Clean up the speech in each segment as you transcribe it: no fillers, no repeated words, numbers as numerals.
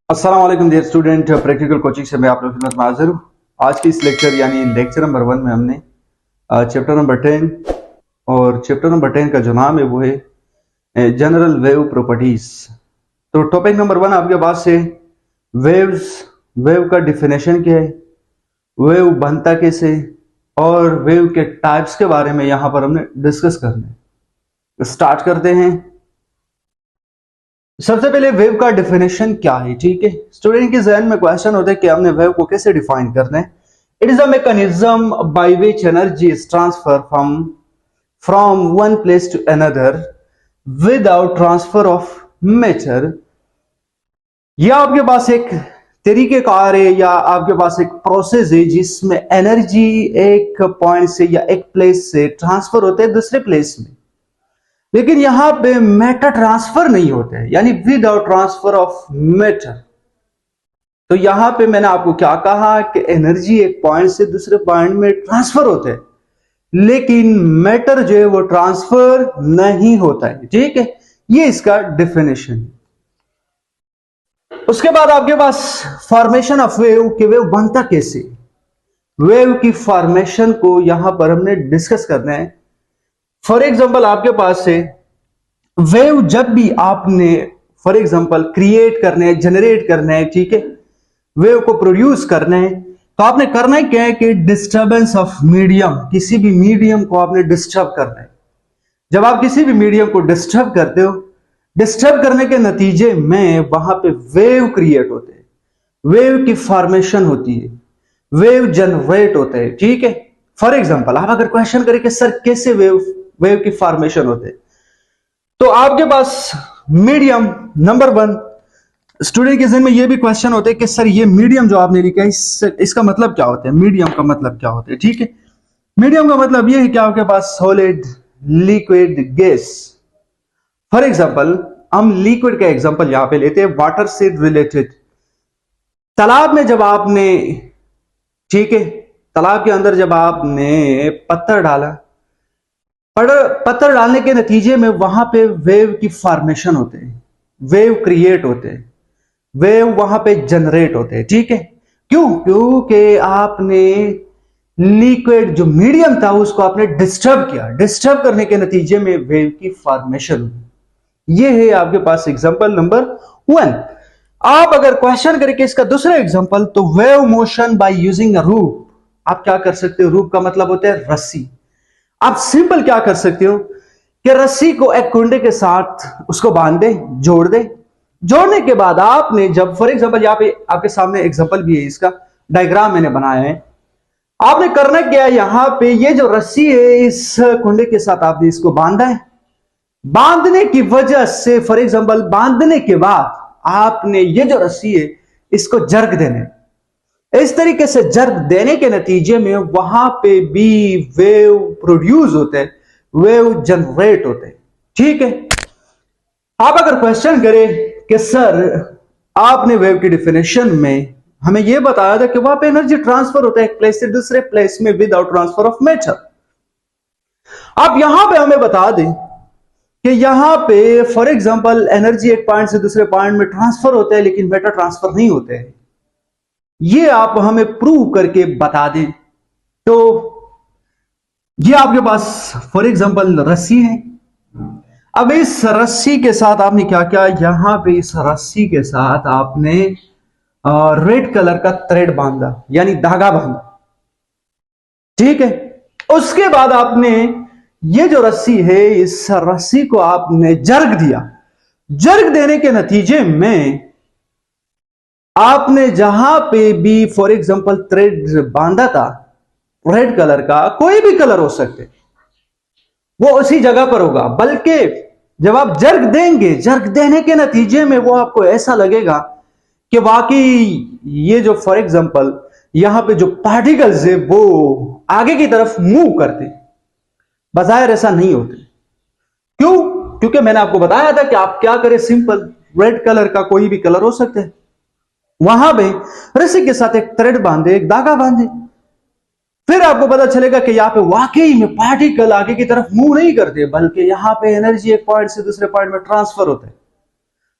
अस्सलाम वालेकुम dear student, practical coaching से मैं आप लोगों की खिदमत में हाजिर हूँ। आज की इस लेक्चर यानी लेक्चर नंबर 1 में हमने चैप्टर नंबर 10 और चैप्टर नंबर 10 का जो नाम है वो है जनरल वेव प्रॉपर्टीज। तो टॉपिक नंबर 1 आपके पास है वेव्स, वेव का डिफिनेशन क्या है, वेव बनता कैसे और वेव के टाइप्स के बारे में यहाँ पर हमने डिस्कस करना है। स्टार्ट करते हैं। सबसे पहले वेव का डिफिनेशन क्या है, ठीक है। स्टूडेंट के जहन में क्वेश्चन होता है कि हमने वेव को कैसे डिफाइन करना है। It is a mechanism by which energy is transfer from one place to another without transfer of matter. यह आपके पास एक तरीकेकार है या आपके पास एक प्रोसेस है जिसमें एनर्जी एक पॉइंट से या एक प्लेस से ट्रांसफर होते हैं दूसरे प्लेस में, लेकिन यहां पे मैटर ट्रांसफर नहीं होते हैं, यानी विदाउट ट्रांसफर ऑफ मैटर। तो यहां पे मैंने आपको क्या कहा कि एनर्जी एक पॉइंट से दूसरे पॉइंट में ट्रांसफर होते हैं, लेकिन मैटर जो है वो ट्रांसफर नहीं होता है, ठीक है। ये इसका डेफिनेशन है। उसके बाद आपके पास फॉर्मेशन ऑफ वेव, कि वेव बनता कैसे, वेव की फॉर्मेशन को यहां पर हमने डिस्कस करना है। फॉर एग्जाम्पल आपके पास है वेव, जब भी आपने फॉर एग्जाम्पल क्रिएट करना है, जनरेट करना है, ठीक है, वेव को प्रोड्यूस करना है, तो आपने करना है क्या है कि डिस्टर्बेंस ऑफ मीडियम, किसी भी मीडियम को आपने डिस्टर्ब करना है। जब आप किसी भी मीडियम को डिस्टर्ब करते हो, डिस्टर्ब करने के नतीजे में वहां पे वेव क्रिएट होते हैं, वेव की फॉर्मेशन होती है, वेव जनरेट होते हैं, ठीक है। फॉर एग्जाम्पल आप अगर क्वेश्चन करें कि सर कैसे वेव की फॉर्मेशन होते हैं, तो आपके पास मीडियम नंबर 1, स्टूडेंट के जहन में ये भी क्वेश्चन होते हैं कि सर ये मीडियम जो आपने लिखा है इसका मतलब क्या होता है, मीडियम का मतलब क्या होता है, ठीक है। मीडियम का मतलब ये है कि आपके पास solid, liquid, gas. For example हम लिक्विड का एग्जांपल यहां पे लेते हैं, वाटर से रिलेटेड। तालाब में जब आपने, ठीक है, तालाब के अंदर जब आपने पत्थर डाला, पत्थर डालने के नतीजे में वहां पे वेव की फॉर्मेशन होते हैं, वेव क्रिएट होते हैं, वेव वहां पे जनरेट होते हैं, ठीक है। क्यों? क्योंकि आपने लिक्विड जो मीडियम था उसको आपने डिस्टर्ब किया, डिस्टर्ब करने के नतीजे में वेव की फॉर्मेशन हुई। ये है आपके पास एग्जांपल नंबर 1। आप अगर क्वेश्चन करें कि इसका दूसरा एग्जांपल, तो wave motion by using a रूप। आप क्या कर सकते हो, रूप का मतलब होता है रस्सी। आप सिंपल क्या कर सकते हो कि रस्सी को एक कुंडे के साथ उसको बांध दे, जोड़ दे। जोड़ने के बाद आपने जब फॉर एग्जांपल यहां पे आपके सामने एग्जांपल भी है, इसका डायग्राम मैंने बनाया है। आपने करना क्या है, यहां पे ये जो रस्सी है इस कुंडे के साथ आपने इसको बांधा है। बांधने की वजह से फॉर एग्जांपल बांधने के बाद आपने ये जो रस्सी है इसको जर्क देने, इस तरीके से जर्क देने के नतीजे में वहां पे भी वेव प्रोड्यूस होते हैं, वेव जनरेट होते हैं, ठीक है। आप अगर क्वेश्चन करें कि सर आपने वेव की डिफिनेशन में हमें यह बताया था कि वहां पे एनर्जी ट्रांसफर होता है एक प्लेस से दूसरे प्लेस में विदाउट ट्रांसफर ऑफ मैटर। आप यहां पे हमें बता दें कि यहां पे फॉर एग्जांपल एनर्जी एक पॉइंट से दूसरे पॉइंट में ट्रांसफर होता है, लेकिन मैटर ट्रांसफर नहीं होते हैं। ये आप हमें प्रूव करके बता दें। तो ये आपके पास फॉर एग्जांपल रस्सी है। अब इस रस्सी के साथ आपने क्या किया, यहां पे इस रस्सी के साथ आपने रेड कलर का थ्रेड बांधा, यानी धागा बांधा, ठीक है। उसके बाद आपने ये जो रस्सी है इस रस्सी को आपने जर्क दिया। जर्क देने के नतीजे में आपने जहां पे भी फॉर एग्जांपल थ्रेड बांधा था रेड कलर का, कोई भी कलर हो सकते, वो उसी जगह पर होगा। बल्कि जब आप जर्क देंगे, जर्क देने के नतीजे में वो आपको ऐसा लगेगा कि वाकई ये जो फॉर एग्जांपल यहां पे जो पार्टिकल्स है वो आगे की तरफ मूव करते, बजाय ऐसा नहीं होते। क्यों? क्योंकि मैंने आपको बताया था कि आप क्या करें, सिंपल रेड कलर का कोई भी कलर हो सकता है, वहां पे रस्सी के साथ एक थ्रेड बांधे, एक धागा बांधे, फिर आपको पता चलेगा कि यहां पे वाकई में पार्टिकल आगे की तरफ मूव नहीं करते, बल्कि यहां पे एनर्जी एक पॉइंट से दूसरे पॉइंट में ट्रांसफर होता है।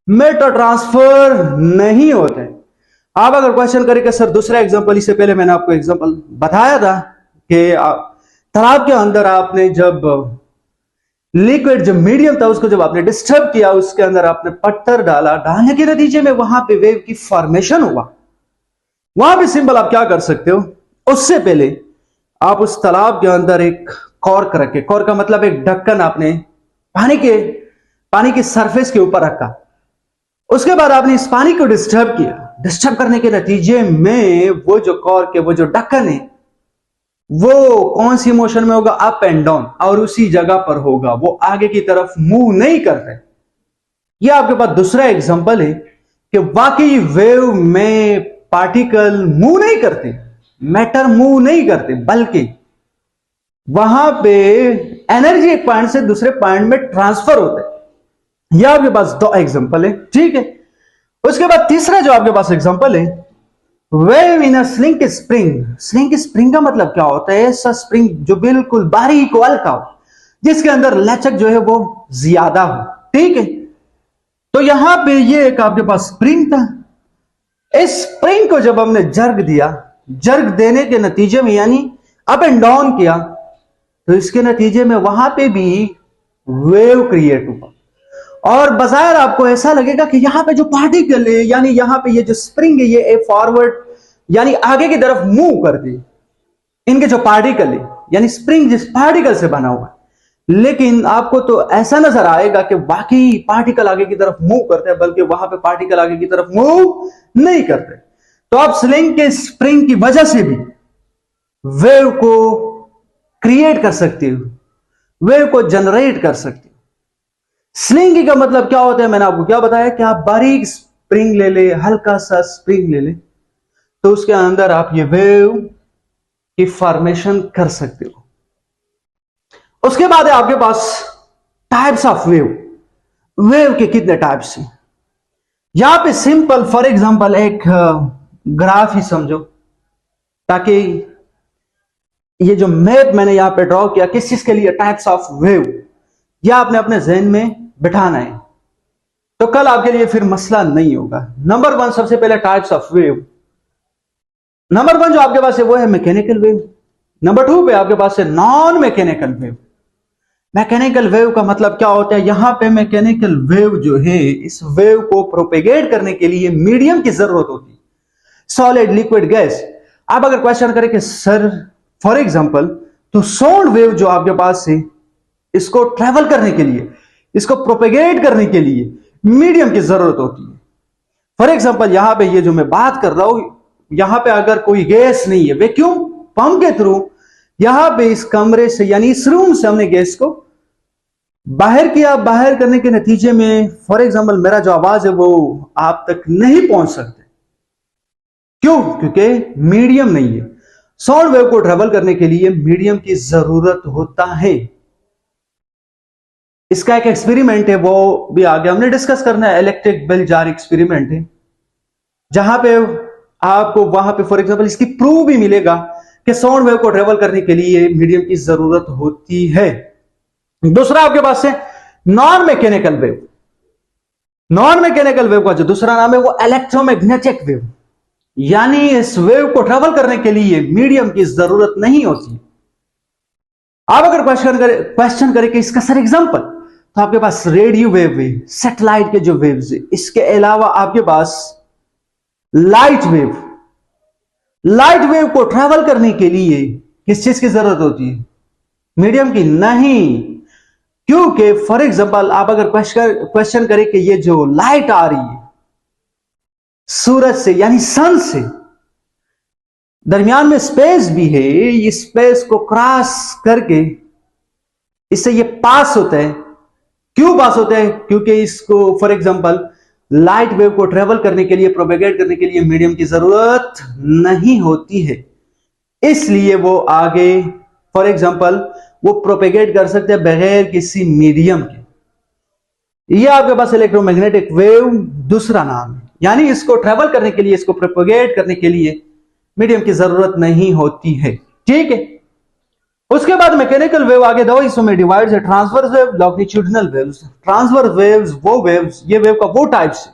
में तो ट्रांसफर नहीं होते। आप अगर क्वेश्चन करें कि सर दूसरा एग्जांपल, इससे पहले मैंने आपको एग्जांपल बताया था कि तालाब के अंदर आपने जब लिक्विड जो मीडियम था उसको जब आपने डिस्टर्ब किया, उसके अंदर आपने पत्थर डाला, डालने के नतीजे में वहां पे वेव की फॉर्मेशन हुआ। वहां पे सिंपल आप क्या कर सकते हो, उससे पहले आप उस तालाब के अंदर एक कॉर्क रखे, कॉर्क का मतलब एक ढक्कन आपने पानी के सरफेस के ऊपर रखा। उसके बाद आपने इस पानी को डिस्टर्ब किया, डिस्टर्ब करने के नतीजे में वो जो कॉर्क है, वो जो ढक्कन है, वो कौन सी मोशन में होगा, अप एंड डाउन, और उसी जगह पर होगा, वो आगे की तरफ मूव नहीं कर रहे। यह आपके पास दूसरा एग्जांपल है कि वाकई वेव में पार्टिकल मूव नहीं करते, मैटर मूव नहीं करते, बल्कि वहां पे एनर्जी एक पॉइंट से दूसरे पॉइंट में ट्रांसफर होते हैं। यह आपके पास दो एग्जांपल है, ठीक है। उसके बाद तीसरा जो आपके पास एग्जांपल है, wave in a slinky spring. Slinky spring का मतलब क्या होता है, ऐसा स्प्रिंग जो बिल्कुल बारीक हल्का हो, जिसके अंदर लचक जो है वो ज्यादा हो, ठीक है। तो यहां पे ये एक आपके पास स्प्रिंग था। इस स्प्रिंग को जब हमने जर्क दिया, जर्क देने के नतीजे में यानी अप एंड डाउन किया, तो इसके नतीजे में वहां पे भी वेव क्रिएट हुआ। और बाजार आपको ऐसा लगेगा कि यहां पे जो पार्टिकल है, यानी यहां पे ये जो स्प्रिंग है, ये फॉरवर्ड यानी आगे की तरफ मूव करती है। इनके जो पार्टिकल है, यानी स्प्रिंग जिस पार्टिकल से बना हुआ है, लेकिन आपको तो ऐसा नजर आएगा कि बाकी पार्टिकल आगे की तरफ मूव करते हैं, बल्कि वहां पे पार्टिकल आगे की तरफ मूव नहीं करते। तो आप स्लिंग के स्प्रिंग की वजह से भी वेव को क्रिएट कर सकते हो, वेव को जनरेट कर सकते हो। स्लिंग का मतलब क्या होता है, मैंने आपको क्या बताया कि आप बारीक स्प्रिंग ले ले, हल्का सा स्प्रिंग ले ले, तो उसके अंदर आप ये वेव की फॉर्मेशन कर सकते हो। उसके बाद है आपके पास टाइप्स ऑफ वेव। वेव के कितने टाइप्स हैं, यहां पे सिंपल फॉर एग्जांपल एक ग्राफ ही समझो, ताकि ये जो मैप मैंने यहां पे ड्रॉ किया किस चीज के लिए, टाइप्स ऑफ वेव, यह आपने अपने जहन में बिठाना है, तो कल आपके लिए फिर मसला नहीं होगा। नंबर वन, सबसे पहले types of wave. Number one जो आपके पास है वो है मैकेनिकल वेव। नंबर टू पे आपके पास है non mechanical wave. Mechanical wave का मतलब क्या होता है, यहां पे मैकेनिकल वेव जो है, इस वेव को प्रोपेगेट करने के लिए मीडियम की जरूरत होती है, सॉलिड, लिक्विड, गैस। आप अगर क्वेश्चन करें कि सर फॉर एग्जांपल, तो साउंड वेव जो आपके पास है, इसको ट्रेवल करने के लिए, इसको प्रोपेगेट करने के लिए मीडियम की जरूरत होती है। फॉर एग्जांपल यहां पे ये जो मैं बात कर रहा हूं, यहां पे अगर कोई गैस नहीं है, वैक्यूम पंप के थ्रू यहां पे इस कमरे से यानी इस रूम से हमने गैस को बाहर किया, बाहर करने के नतीजे में फॉर एग्जांपल मेरा जो आवाज है वो आप तक नहीं पहुंच सकते। क्यों? क्योंकि मीडियम नहीं है। साउंड वेव को ट्रेवल करने के लिए मीडियम की जरूरत होता है। इसका एक एक्सपेरिमेंट है, वो भी आगे हमने डिस्कस करना है, इलेक्ट्रिक बेल जार एक्सपेरिमेंट है, जहां पे आपको वहां पे फॉर एग्जांपल इसकी प्रूफ भी मिलेगा कि साउंड वेव को ट्रेवल करने के लिए मीडियम की जरूरत होती है। दूसरा आपके पास है non mechanical wave. Non mechanical wave का जो दूसरा नाम है वो इलेक्ट्रोमैग्नेटिक वेव, यानी इस वेव को ट्रेवल करने के लिए मीडियम की जरूरत नहीं होती। आप अगर क्वेश्चन करें कि इसका सर एग्जांपल, तो आपके पास रेडियो वेव है, सैटेलाइट के जो वेव्स है, इसके अलावा आपके पास लाइट वेव। लाइट वेव को ट्रेवल करने के लिए किस चीज की जरूरत होती है, मीडियम की नहीं। क्योंकि फॉर एग्जांपल आप अगर क्वेश्चन करें कि ये जो लाइट आ रही है सूरज से यानी सन से, दरमियान में स्पेस भी है, ये स्पेस को क्रॉस करके इससे ये पास होता है। क्यों पास होता है? क्योंकि इसको फॉर एग्जांपल लाइट वेव को ट्रेवल करने के लिए, प्रोपेगेट करने के लिए मीडियम की जरूरत नहीं होती है, इसलिए वो आगे फॉर एग्जांपल वो प्रोपेगेट कर सकते हैं बगैर किसी मीडियम के। ये आपके पास इलेक्ट्रोमैग्नेटिक वेव दूसरा नाम है, यानी इसको ट्रेवल करने के लिए, इसको प्रोपेगेट करने के लिए मीडियम की जरूरत नहीं होती है, ठीक है। उसके बाद मैकेनिकल वेव आगे दो हिस्सों में डिवाइड है, transverse wave, longitudinal waves. Transverse waves वो वेव्स, ये वेव का वो टाइप्स है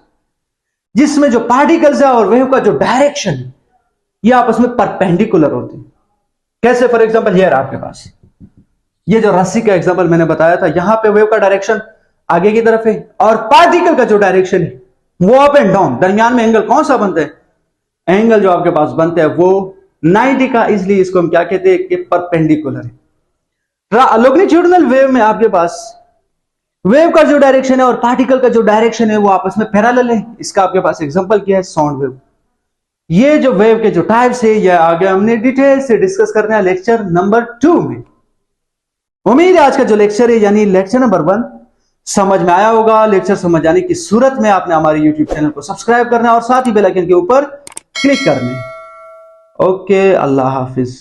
जिसमें जो पार्टिकल्स है और वेव का जो डायरेक्शन है ये आपस में परपेंडिकुलर होते हैं। कैसे? फॉर एग्जांपल हियर आपके पास ये जो रस्सी का एग्जांपल मैंने बताया था, यहां पे वेव का डायरेक्शन आगे की तरफ है और पार्टिकल का जो डायरेक्शन है वो अप एंड डाउन। दरमियान में एंगल कौन सा बनता है? एंगल जो आपके पास बनता है वो 90 का, इसलिए इसको हम क्या कहते हैं कि परपेंडिकुलर है। लॉन्गिट्यूडिनल वेव में आपके पास वेव का जो डायरेक्शन है और पार्टिकल का जो डायरेक्शन है वो आपस में पैरेलल है। इसका आपके पास एग्जांपल क्या है? Sound wave. ये जो वेव के जो टाइप्स है ये आगे हमने डिटेल से डिस्कस करना है लेक्चर नंबर 2 में। उम्मीद है आज का जो लेक्चर है यानी लेक्चर नंबर 1 समझ में आया होगा। लेक्चर समझ आने की सूरत में आपने हमारे यूट्यूब चैनल को सब्सक्राइब करना है और साथ ही बेल आइकन के ऊपर क्लिक करना है। ओके, अल्लाह हाफिज।